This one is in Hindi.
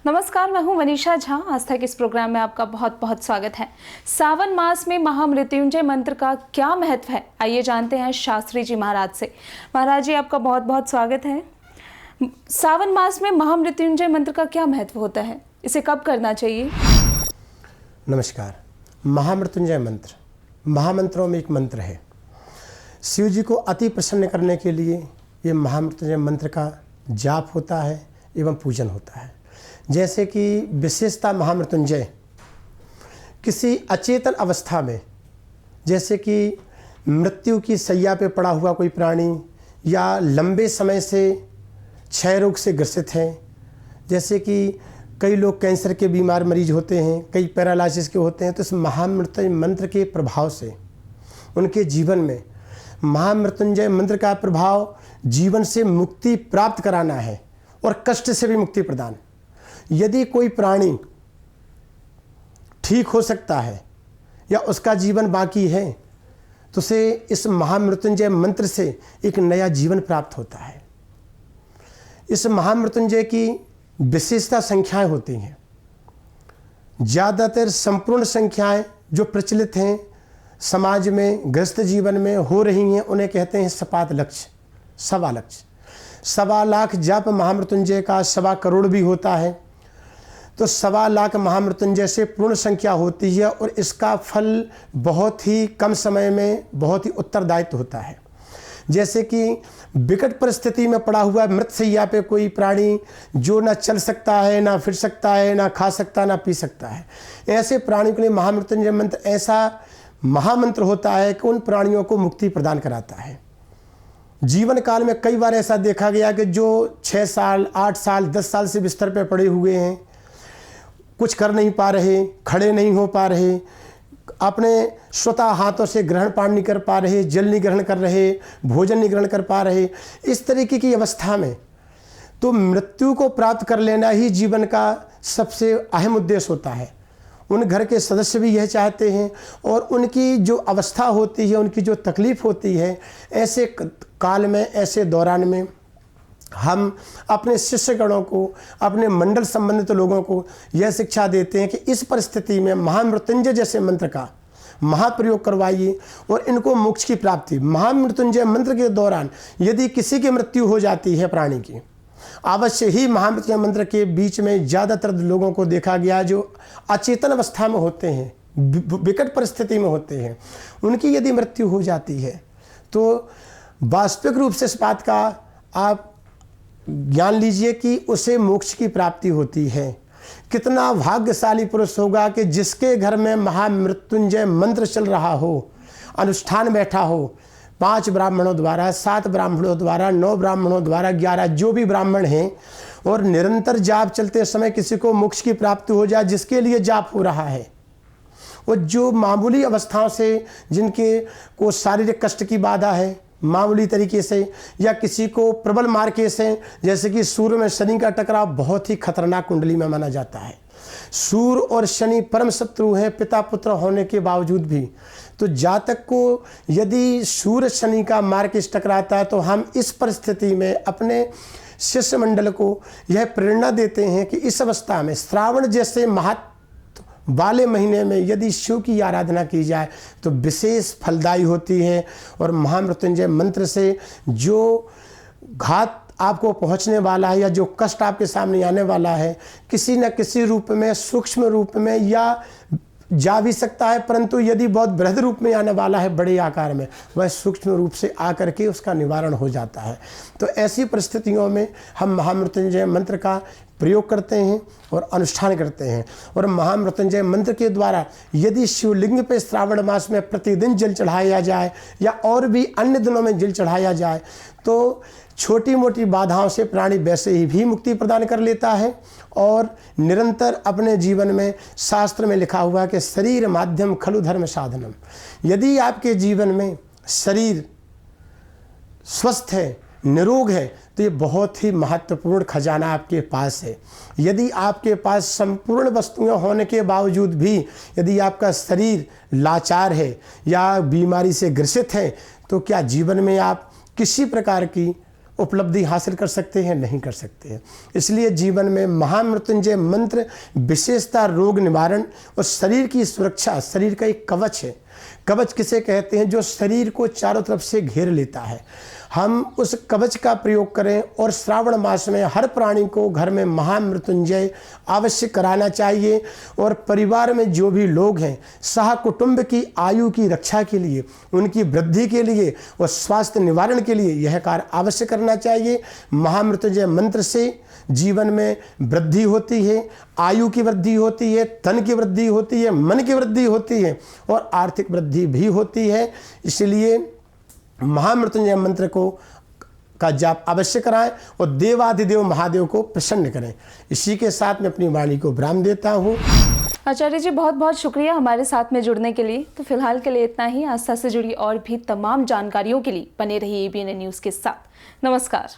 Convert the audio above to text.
नमस्कार, मैं हूं मनीषा झा। आस्था के इस प्रोग्राम में आपका बहुत बहुत स्वागत है। सावन मास में महामृत्युंजय मंत्र का क्या महत्व है, आइए जानते हैं शास्त्री जी महाराज से। महाराज जी, आपका बहुत बहुत स्वागत है। सावन मास में महामृत्युंजय मंत्र का क्या महत्व होता है, इसे कब करना चाहिए? नमस्कार। महामृत्युंजय मंत्र महामंत्रों में एक मंत्र है। शिव जी को अति प्रसन्न करने के लिए ये महामृत्युंजय मंत्र का जाप होता है एवं पूजन होता है। जैसे कि विशेषता महामृत्युंजय किसी अचेतन अवस्था में, जैसे कि मृत्यु की शैया पे पड़ा हुआ कोई प्राणी या लंबे समय से क्षय रोग से ग्रसित हैं, जैसे कि कई लोग कैंसर के बीमार मरीज होते हैं, कई पैरालिसिस के होते हैं, तो इस महामृत्युंजय मंत्र के प्रभाव से उनके जीवन में महामृत्युंजय मंत्र का प्रभाव जीवन से मुक्ति प्राप्त कराना है और कष्ट से भी मुक्ति प्रदान। यदि कोई प्राणी ठीक हो सकता है या उसका जीवन बाकी है तो उसे इस महामृत्युंजय मंत्र से एक नया जीवन प्राप्त होता है। इस महामृत्युंजय की विशेषता संख्याएं होती हैं। ज़्यादातर संपूर्ण संख्याएं जो प्रचलित हैं समाज में, गृहस्थ जीवन में हो रही हैं, उन्हें कहते हैं सपात लक्ष्य, सवा लक्ष्य। 1.25 लाख जाप महामृत्युंजय का 1.25 करोड़ भी होता है, तो 1.25 लाख महामृत्युंजय से पूर्ण संख्या होती है और इसका फल बहुत ही कम समय में बहुत ही उत्तरदायित्व होता है। जैसे कि विकट परिस्थिति में पड़ा हुआ मृतशैया पे कोई प्राणी जो ना चल सकता है, ना फिर सकता है, ना खा सकता, ना पी सकता है, ऐसे प्राणियों के लिए महामृत्युंजय मंत्र ऐसा महामंत्र होता है कि उन प्राणियों को मुक्ति प्रदान कराता है। जीवन काल में कई बार ऐसा देखा गया कि जो 6 साल, 8 साल, 10 साल से बिस्तर पर पड़े हुए हैं, कुछ कर नहीं पा रहे, खड़े नहीं हो पा रहे, अपने स्वतः हाथों से ग्रहण पान नहीं कर पा रहे, जल नहीं ग्रहण कर रहे, भोजन नहीं ग्रहण कर पा रहे, इस तरीके की अवस्था में तो मृत्यु को प्राप्त कर लेना ही जीवन का सबसे अहम उद्देश्य होता है। उन घर के सदस्य भी यह चाहते हैं और उनकी जो अवस्था होती है, उनकी जो तकलीफ़ होती है, ऐसे काल में, ऐसे दौरान में हम अपने शिष्यगणों को, अपने मंडल संबंधित लोगों को यह शिक्षा देते हैं कि इस परिस्थिति में महामृत्युंजय जैसे मंत्र का महाप्रयोग करवाइए और इनको मोक्ष की प्राप्ति। महामृत्युंजय मंत्र के दौरान यदि किसी की मृत्यु हो जाती है प्राणी की, अवश्य ही महामृत्युंजय मंत्र के बीच में ज़्यादातर लोगों को देखा गया जो अचेतन अवस्था में होते हैं, विकट परिस्थिति में होते हैं, उनकी यदि मृत्यु हो जाती है तो वास्तविक रूप से इस बात का आप ज्ञान लीजिए कि उसे मोक्ष की प्राप्ति होती है। कितना भाग्यशाली पुरुष होगा कि जिसके घर में महामृत्युंजय मंत्र चल रहा हो, अनुष्ठान बैठा हो, 5 ब्राह्मणों द्वारा, 7 ब्राह्मणों द्वारा, 9 ब्राह्मणों द्वारा, 11 जो भी ब्राह्मण हैं, और निरंतर जाप चलते समय किसी को मोक्ष की प्राप्ति हो जाए, जिसके लिए जाप हो रहा है। और जो मामूली अवस्थाओं से, जिनके को शारीरिक कष्ट की बाधा है मामूली तरीके से, या किसी को प्रबल मार के से, जैसे कि सूर्य में शनि का टकराव बहुत ही खतरनाक कुंडली में माना जाता है। सूर्य और शनि परम शत्रु हैं पिता पुत्र होने के बावजूद भी। तो जातक को यदि सूर्य शनि का मार्ग इस टकराता है तो हम इस परिस्थिति में अपने शिष्य मंडल को यह प्रेरणा देते हैं कि इस अवस्था में श्रावण जैसे महत्व वाले महीने में यदि शिव की आराधना की जाए तो विशेष फलदायी होती है। और महामृत्युंजय मंत्र से जो घात आपको पहुंचने वाला है या जो कष्ट आपके सामने आने वाला है, किसी न किसी रूप में, सूक्ष्म रूप में या जा भी सकता है, परंतु यदि बहुत बृहद रूप में आने वाला है, बड़े आकार में, वह सूक्ष्म रूप से आकर के उसका निवारण हो जाता है। तो ऐसी परिस्थितियों में हम महामृत्युंजय मंत्र का प्रयोग करते हैं और अनुष्ठान करते हैं। और महामृत्युंजय मंत्र के द्वारा यदि शिवलिंग पे श्रावण मास में प्रतिदिन जल चढ़ाया जाए या और भी अन्य दिनों में जल चढ़ाया जाए तो छोटी मोटी बाधाओं से प्राणी वैसे ही भी मुक्ति प्रदान कर लेता है। और निरंतर अपने जीवन में, शास्त्र में लिखा हुआ है कि शरीर माध्यम खलु धर्म साधनम। यदि आपके जीवन में शरीर स्वस्थ है, निरोग है, तो ये बहुत ही महत्वपूर्ण खजाना आपके पास है। यदि आपके पास संपूर्ण वस्तुएं होने के बावजूद भी यदि आपका शरीर लाचार है या बीमारी से ग्रसित है तो क्या जीवन में आप किसी प्रकार की उपलब्धि हासिल कर सकते हैं? नहीं कर सकते हैं। इसलिए जीवन में महामृत्युंजय मंत्र विशेषता रोग निवारण और शरीर की सुरक्षा, शरीर का एक कवच है। कवच किसे कहते हैं? जो शरीर को चारों तरफ से घेर लेता है। हम उस कवच का प्रयोग करें और श्रावण मास में हर प्राणी को घर में महामृत्युंजय अवश्य कराना चाहिए। और परिवार में जो भी लोग हैं, सह कुटुंब की आयु की रक्षा के लिए, उनकी वृद्धि के लिए और स्वास्थ्य निवारण के लिए यह कार्य अवश्य करना चाहिए। महामृत्युंजय मंत्र से जीवन में वृद्धि होती है, आयु की वृद्धि होती है, तन की वृद्धि होती है, मन की वृद्धि होती है और आर्थिक वृद्धि भी होती है। इसलिए महामृत्युंजय मंत्र का जाप अवश्य कराएं और देवाधिदेव महादेव को प्रसन्न करें। इसी के साथ मैं अपनी वाणी को विराम देता हूँ। आचार्य जी, बहुत बहुत शुक्रिया हमारे साथ में जुड़ने के लिए। तो फिलहाल के लिए इतना ही। आस्था से जुड़ी और भी तमाम जानकारियों के लिए बने रहिए ABN न्यूज़ के साथ। नमस्कार।